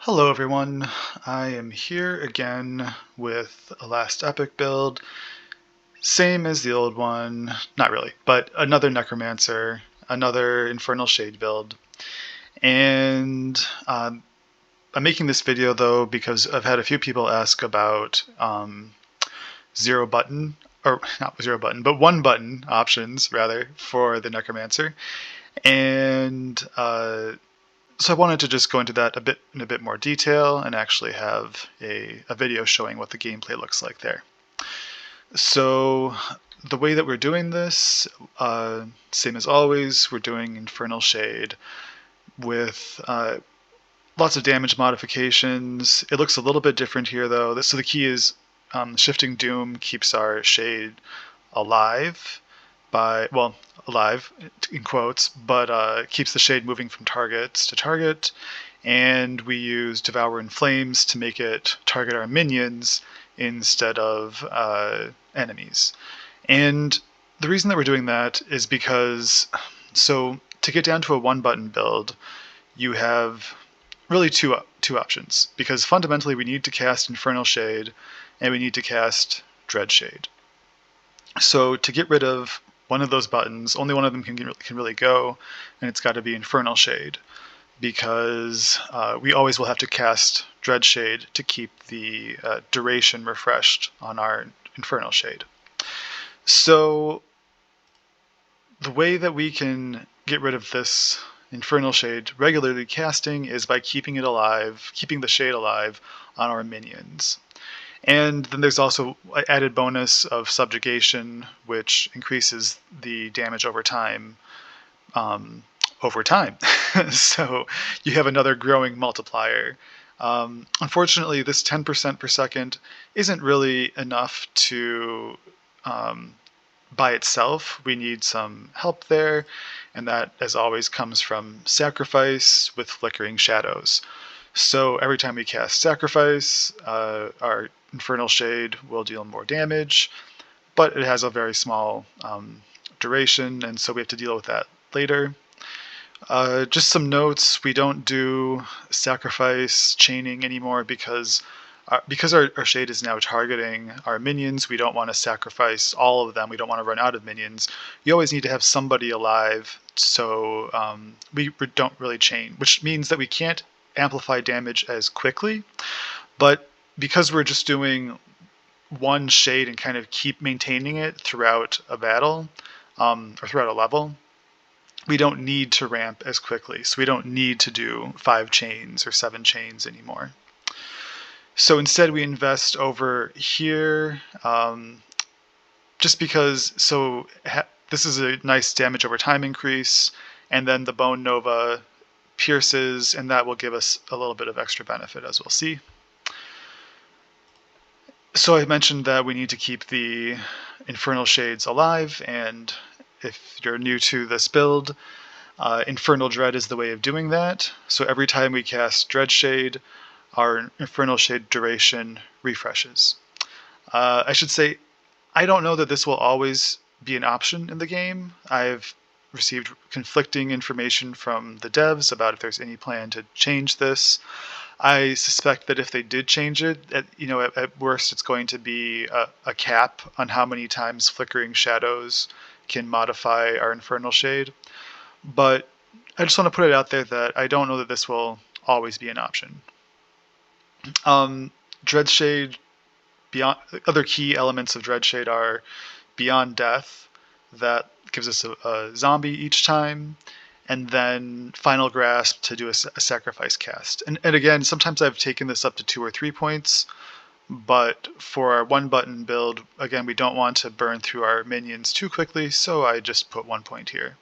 Hello everyone, I am here again with a lastepoch build, same as the old one, not really, but another Necromancer, another Infernal Shade build. And I'm making this video though because I've had a few people ask about zero button, or not zero button, but one button options rather for the Necromancer. And so I wanted to just go into that in a bit more detail and actually have a video showing what the gameplay looks like there. So the way that we're doing this, same as always, we're doing Infernal Shade with lots of damage modifications. It looks a little bit different here though. So the key is Shifting Doom keeps our shade alive alive in quotes, but keeps the shade moving from targets to target. And we use Devour in Flames to make it target our minions instead of enemies. And the reason that we're doing that is because, so to get down to a one button build, you have really two options, because fundamentally we need to cast Infernal Shade and we need to cast Dread Shade. So to get rid of one of those buttons, only one of them can really go, and it's got to be Infernal Shade, because we always will have to cast Dread Shade to keep the duration refreshed on our Infernal Shade. So the way that we can get rid of this Infernal Shade regularly casting is by keeping it alive, keeping the shade alive on our minions. And then there's also an added bonus of subjugation, which increases the damage over time. So you have another growing multiplier. Unfortunately, this 10% per second isn't really enough to by itself. We need some help there, and that, as always, comes from Sacrifice with Flickering Shadows. So every time we cast Sacrifice, our Infernal Shade will deal more damage, but it has a very small duration, and so we have to deal with that later. Just some notes: we don't do Sacrifice chaining anymore because our shade is now targeting our minions. We don't want to sacrifice all of them. We don't want to run out of minions. You always need to have somebody alive, so we don't really chain, which means that we can't amplify damage as quickly. But because we're just doing one shade and kind of keep maintaining it throughout a battle, or throughout a level, we don't need to ramp as quickly. So we don't need to do 5 chains or 7 chains anymore. So instead we invest over here, just because, this is a nice damage over time increase, and then the Bone Nova pierces, and that will give us a little bit of extra benefit, as we'll see. So I mentioned that we need to keep the Infernal Shades alive, and if you're new to this build, Infernal Dread is the way of doing that. So every time we cast Dread Shade, our Infernal Shade duration refreshes. I should say, I don't know that this will always be an option in the game. I've received conflicting information from the devs about if there's any plan to change this. I suspect that if they did change it, at worst it's going to be a cap on how many times Flickering Shadows can modify our Infernal Shade. But I just want to put it out there that I don't know that this will always be an option. Dread Shade, beyond other key elements of Dread Shade are Beyond Death, that gives us a zombie each time, and then Final Grasp to do a sacrifice cast. And again, sometimes I've taken this up to 2 or 3 points, but for our one button build, again, we don't want to burn through our minions too quickly, so I just put 1 point here.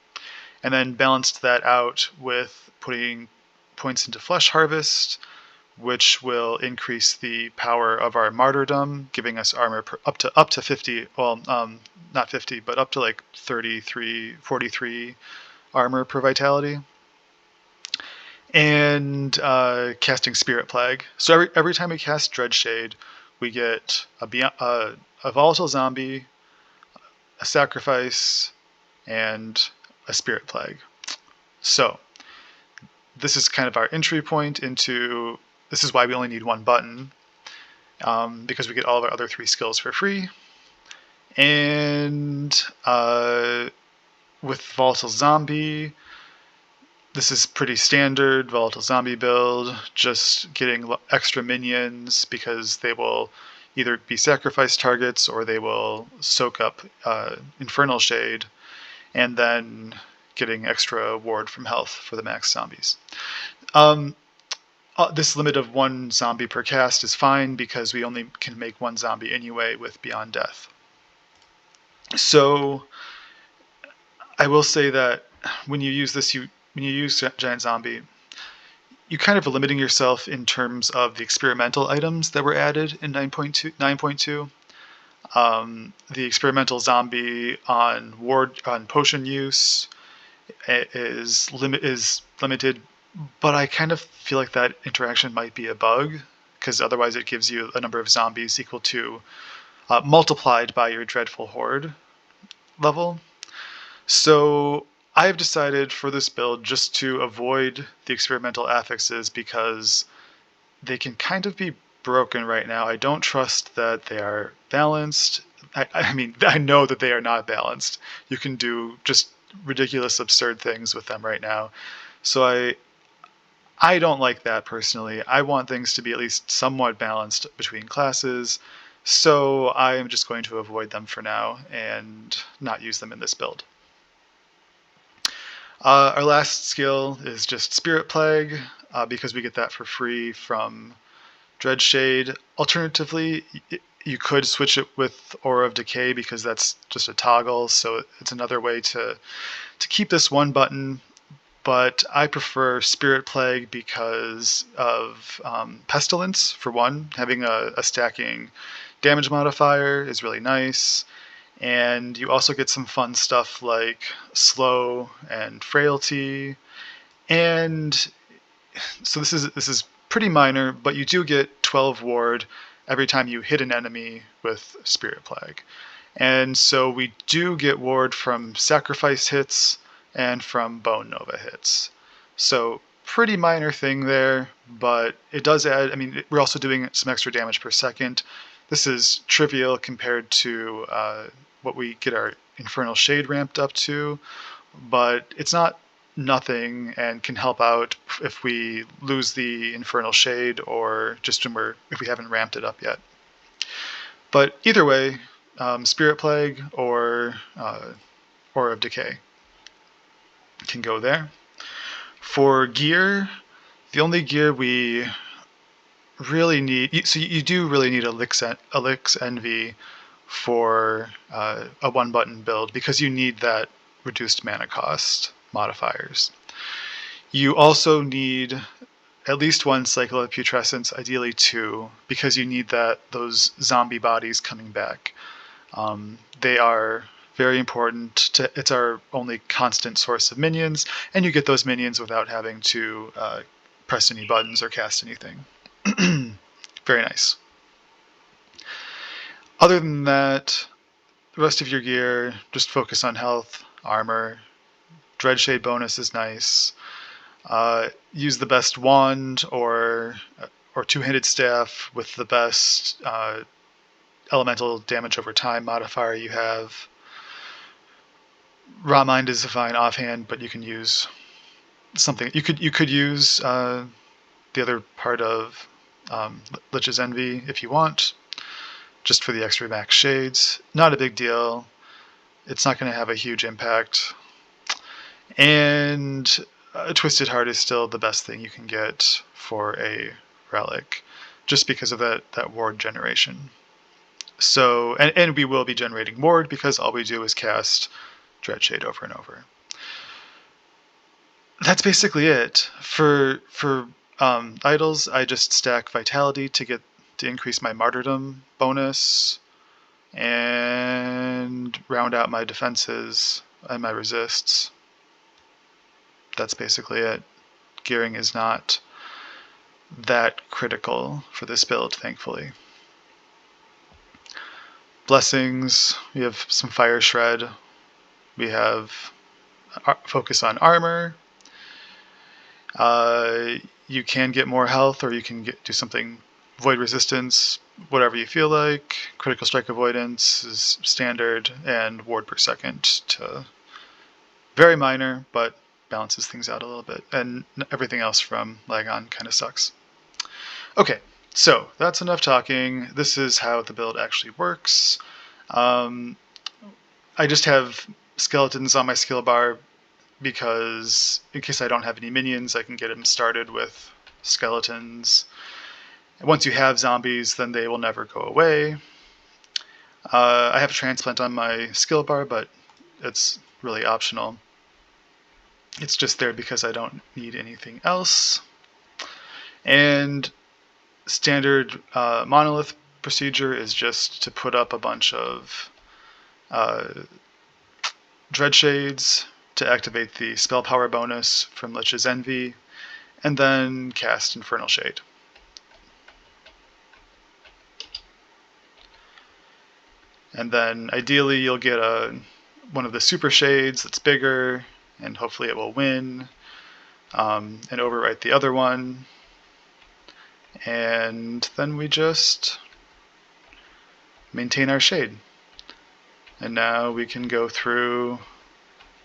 And then balanced that out with putting points into Flesh Harvest, which will increase the power of our martyrdom, giving us armor up to 50. Well, not 50, but up to like 33, 43 armor per vitality. And casting Spirit Plague. So every time we cast Dread Shade, we get a volatile zombie, a sacrifice, and a Spirit Plague. So this is kind of our entry point into this is why we only need one button, because we get all of our other 3 skills for free. And with Volatile Zombie, this is pretty standard Volatile Zombie build, just getting extra minions because they will either be sacrifice targets or they will soak up Infernal Shade, and then getting extra ward from health for the max zombies. This limit of 1 zombie per cast is fine because we only can make 1 zombie anyway with Beyond Death. So I will say that when you use this, when you use Giant Zombie, you kind of are limiting yourself in terms of the experimental items that were added in 9.2. The experimental zombie on potion use is limited, but I kind of feel like that interaction might be a bug, because otherwise it gives you a number of zombies equal to multiplied by your Dreadful Horde level. So I have decided for this build just to avoid the experimental affixes because they can kind of be broken right now. I don't trust that they are balanced. I mean, I know that they are not balanced. You can do just ridiculous, absurd things with them right now. So I don't like that personally. I want things to be at least somewhat balanced between classes. So I am just going to avoid them for now and not use them in this build. Our last skill is just Spirit Plague, because we get that for free from Dread Shade. Alternatively, you could switch it with Aura of Decay because that's just a toggle, so it's another way to keep this one button, but I prefer Spirit Plague because of Pestilence, for one. Having a stacking damage modifier is really nice. And you also get some fun stuff like Slow and Frailty. And so this is pretty minor, but you do get 12 ward every time you hit an enemy with Spirit Plague. And so we do get ward from sacrifice hits and from Bone Nova hits. So pretty minor thing there, but it does add, I mean, we're also doing some extra damage per second. This is trivial compared to what we get our Infernal Shade ramped up to, but it's not nothing and can help out if we lose the Infernal Shade or just if we haven't ramped it up yet. But either way, Spirit Plague or Aura of Decay can go there. For gear, the only gear we really need, so you do really need Elix Envy for a 1-button build because you need that reduced mana cost modifiers. You also need at least 1 Cycle of Putrescence, ideally 2, because you need those zombie bodies coming back. They are very important. It's our only constant source of minions, and you get those minions without having to press any buttons or cast anything. Very nice. Other than that, the rest of your gear, just focus on health, armor. Dread Shade bonus is nice. Use the best wand or two-handed staff with the best elemental damage over time modifier you have. Raw Mind is fine offhand, but you can use something. You could use the other part of Lich's Envy if you want, just for the extra max shades. Not a big deal. It's not going to have a huge impact. And a Twisted Heart is still the best thing you can get for a relic, just because of that ward generation. So, and we will be generating ward because all we do is cast Dread Shade over and over. That's basically it. For idols, I just stack Vitality to increase my Martyrdom bonus and round out my defenses and my resists. That's basically it. Gearing is not that critical for this build, thankfully. Blessings, we have some Fire Shred. We have focus on armor. you can get more health, or you can do something, void resistance, whatever you feel like. Critical strike avoidance is standard, and ward per second to very minor, but balances things out a little bit. And everything else from Lagon kind of sucks. Okay, so that's enough talking. This is how the build actually works. I just have skeletons on my skill bar because in case I don't have any minions, I can get them started with skeletons. And once you have zombies, then they will never go away. I have a transplant on my skill bar, but it's really optional. It's just there because I don't need anything else. And standard monolith procedure is just to put up a bunch of dread shades to activate the spell power bonus from Lich's Envy, and then cast Infernal Shade. And then ideally you'll get one of the super shades that's bigger, and hopefully it will win, and overwrite the other one. And then we just maintain our shade. And now we can go through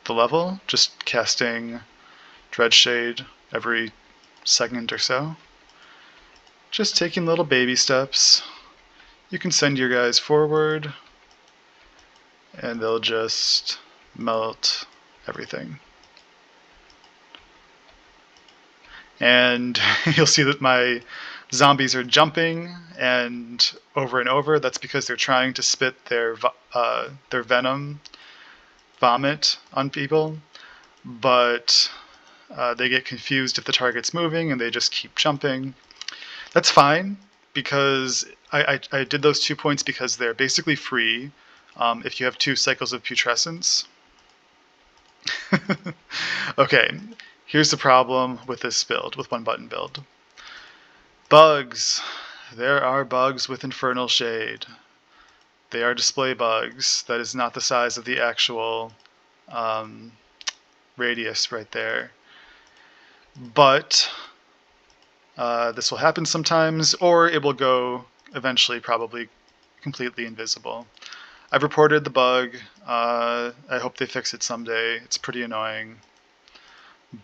the level, just casting Dread Shade every second or so. Just taking little baby steps. You can send your guys forward, and they'll just melt everything. And you'll see that my zombies are jumping and over. That's because they're trying to spit their venom vomit on people, but they get confused if the target's moving and they just keep jumping. That's fine, because I did those 2 points because they're basically free if you have 2 cycles of putrescence. Okay, here's the problem with this build, with one button build. Bugs. There are bugs with Infernal Shade. They are display bugs. That is not the size of the actual radius right there. But this will happen sometimes, or it will go eventually probably completely invisible. I've reported the bug. I hope they fix it someday. It's pretty annoying,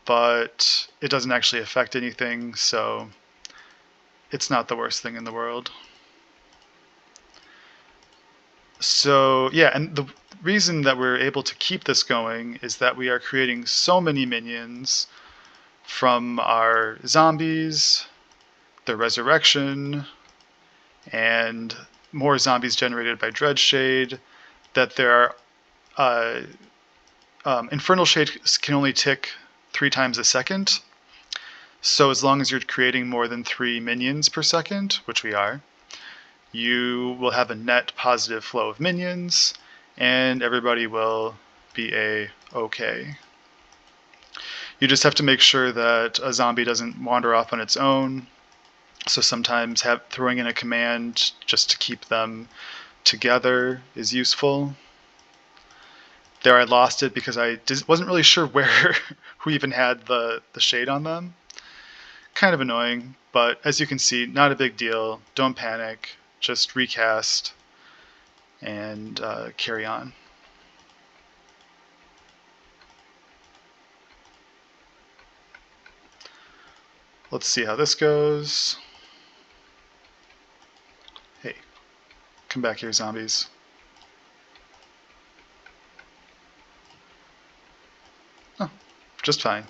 but it doesn't actually affect anything, so it's not the worst thing in the world. So yeah, and the reason that we're able to keep this going is that we are creating so many minions from our zombies, their resurrection, and more zombies generated by Dread Shade, that there are Infernal Shade can only tick 3 times a second. So as long as you're creating more than 3 minions per second, which we are, you will have a net positive flow of minions, and everybody will be okay. You just have to make sure that a zombie doesn't wander off on its own. So sometimes throwing in a command just to keep them together is useful. There I lost it because I wasn't really sure who even had the shade on them. Kind of annoying, but as you can see, not a big deal. Don't panic. Just recast and carry on. Let's see how this goes. Hey, come back here, zombies. Oh, just fine.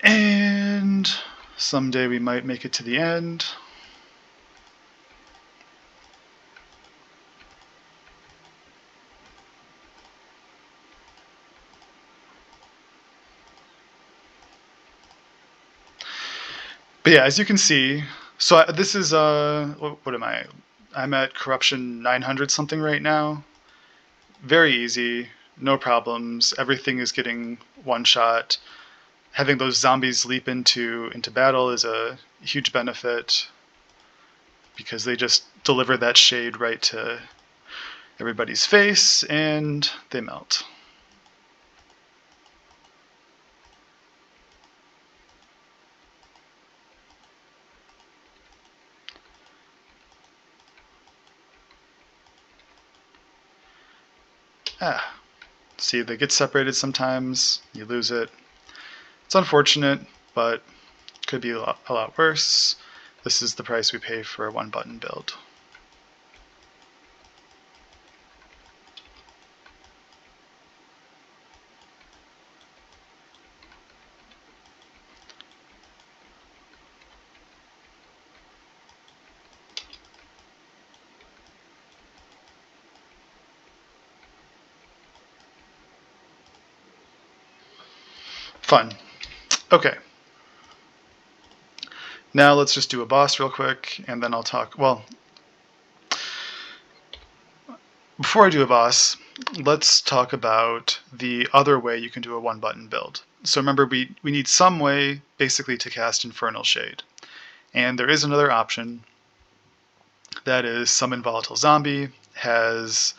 And someday we might make it to the end. But yeah, as you can see, so this is, what am I? I'm at corruption 900 something right now. Very easy, no problems. Everything is getting one shot. Having those zombies leap into battle is a huge benefit because they just deliver that shade right to everybody's face and they melt. See, they get separated sometimes, you lose it. It's unfortunate, but could be a lot worse. This is the price we pay for a one-button build. Fun. Okay. Now let's just do a boss real quick, and then I'll talk. Well, before I do a boss, let's talk about the other way you can do a one-button build. So remember, we need some way, basically, to cast Infernal Shade. And there is another option. That is, Summon Volatile Zombie has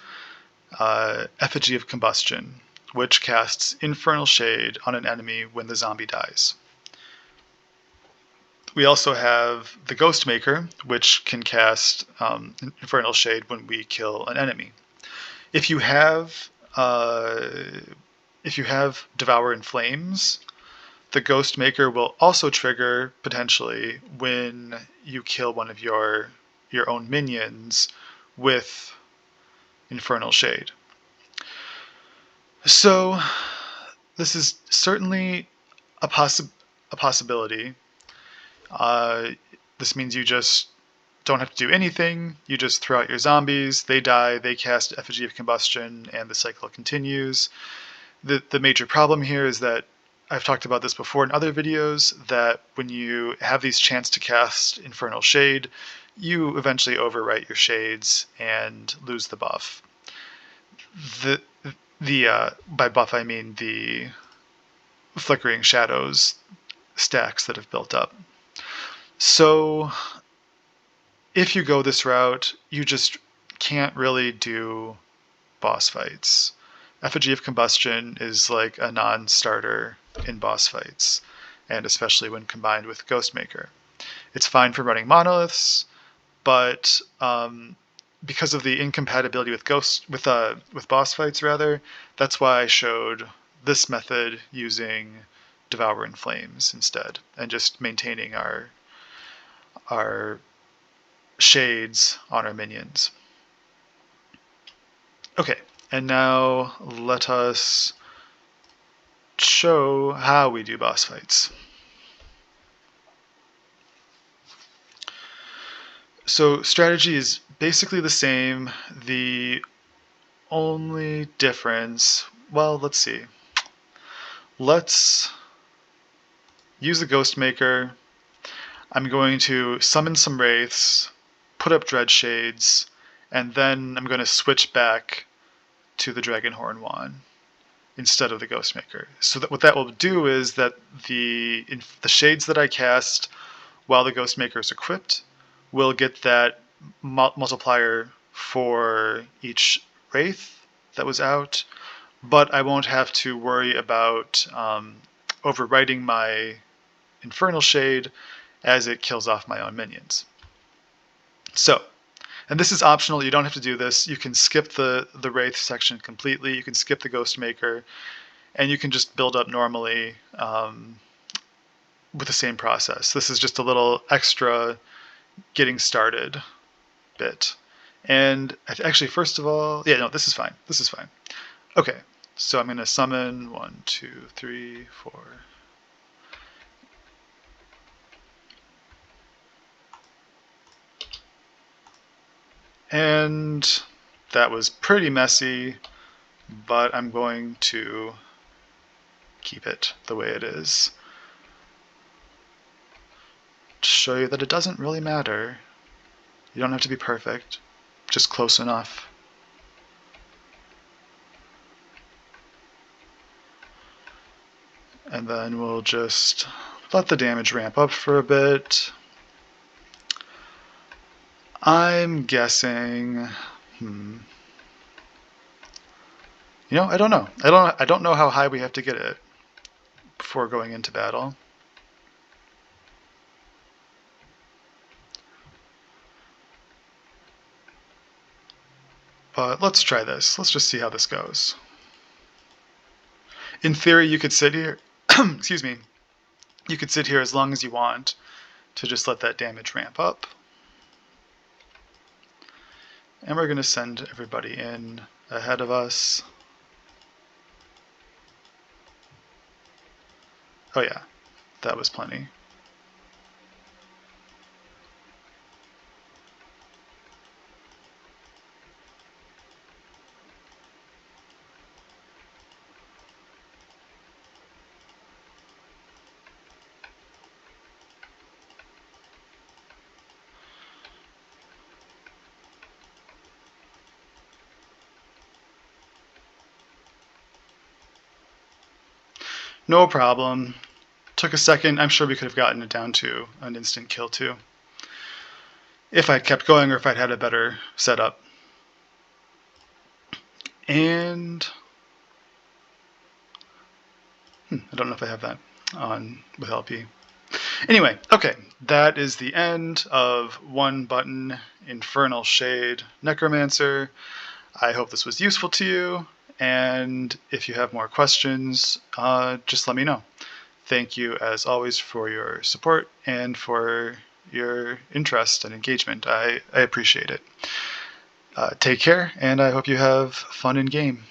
Effigy of Combustion, which casts Infernal Shade on an enemy when the zombie dies. We also have the Ghostmaker, which can cast Infernal Shade when we kill an enemy. If you have Devour in Flames, the Ghostmaker will also trigger potentially when you kill one of your own minions with Infernal Shade. So this is certainly a possibility. This means you just don't have to do anything. You just throw out your zombies, they die, they cast Effigy of Combustion, and the cycle continues. The major problem here is that I've talked about this before in other videos, that when you have these chance to cast Infernal Shade, you eventually overwrite your shades and lose the buff. By buff I mean the flickering shadows stacks that have built up. So if you go this route, you just can't really do boss fights. Effigy of Combustion is like a non-starter in boss fights, and especially when combined with Ghostmaker. It's fine for running monoliths, but because of the incompatibility with boss fights, that's why I showed this method using Devour in Flames instead, and just maintaining our shades on our minions. Okay, and now let us show how we do boss fights. So strategy is basically the same. The only difference, well, let's see. Let's use the Ghostmaker. I'm going to summon some wraiths, put up dread shades, and then I'm going to switch back to the Dragonhorn Wand instead of the Ghostmaker. So that what that will do is that the shades that I cast while the Ghostmaker is equipped will get that multiplier for each wraith that was out, but I won't have to worry about overwriting my Infernal Shade as it kills off my own minions. So, and this is optional, you don't have to do this. You can skip the Wraith section completely, you can skip the Ghostmaker, and you can just build up normally with the same process. This is just a little extra getting started bit. And actually, first of all, yeah, no, this is fine. This is fine. Okay, so I'm going to summon 1, 2, 3, 4. And that was pretty messy, but I'm going to keep it the way it is. To show you that it doesn't really matter. You don't have to be perfect, just close enough. And then we'll just let the damage ramp up for a bit. I'm guessing, you know, I don't know. I don't know how high we have to get it before going into battle. But let's try this. Let's just see how this goes. In theory, you could sit here, excuse me, you could sit here as long as you want to just let that damage ramp up. And we're going to send everybody in ahead of us. Oh yeah, that was plenty. No problem. Took a second. I'm sure we could have gotten it down to an instant kill too, if I'd kept going or if I'd had a better setup. And I don't know if I have that on with LP. Anyway, okay, that is the end of one button Infernal Shade Necromancer. I hope this was useful to you, and if you have more questions, just let me know. Thank you, as always, for your support and for your interest and engagement. I appreciate it. Take care, and I hope you have fun in game.